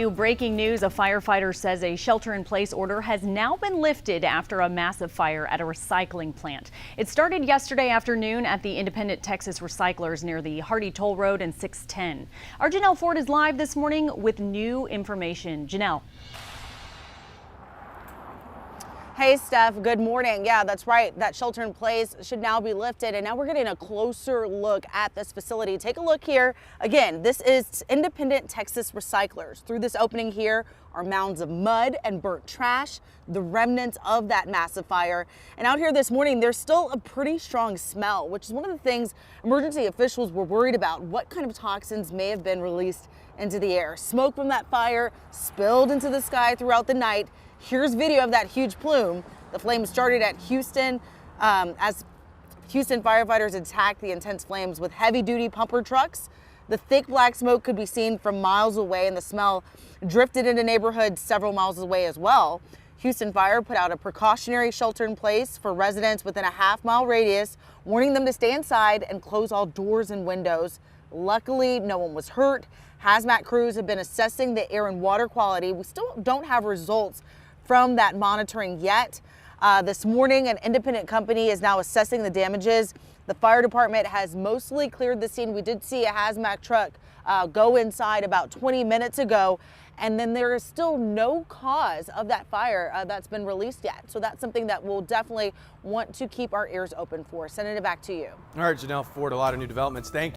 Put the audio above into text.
New breaking news, a firefighter says a shelter-in-place order has now been lifted after a massive fire at a recycling plant. It started yesterday afternoon at the Independent Texas Recyclers near the Hardy Toll Road and 610. Our Janelle Ford is live this morning with new information. Janelle. Hey, Steph, good morning. Yeah, that's right. That shelter in place should now be lifted. And now we're getting a closer look at this facility. Take a look here. Again, this is Independent Texas Recyclers. Through this opening here are mounds of mud and burnt trash, the remnants of that massive fire. And out here this morning, there's still a pretty strong smell, which is one of the things emergency officials were worried about. What kind of toxins may have been released into the air? Smoke from that fire spilled into the sky throughout the night. Here's video of that huge plume. The flames started at Houston as Houston firefighters attacked the intense flames with heavy-duty pumper trucks. The thick black smoke could be seen from miles away, and the smell drifted into neighborhoods several miles away as well. Houston Fire put out a precautionary shelter in place for residents within a half-mile radius, warning them to stay inside and close all doors and windows. Luckily, no one was hurt. Hazmat crews have been assessing the air and water quality. We still don't have results from that monitoring yet. This morning, an independent company is now assessing the damages. The fire department has mostly cleared the scene. We did see a hazmat truck go inside about 20 minutes ago, and then there is still no cause of that fire that's been released yet. So that's something that we'll definitely want to keep our ears open for. Sending it back to you. All right, Janelle Ford, a lot of new developments. Thank you.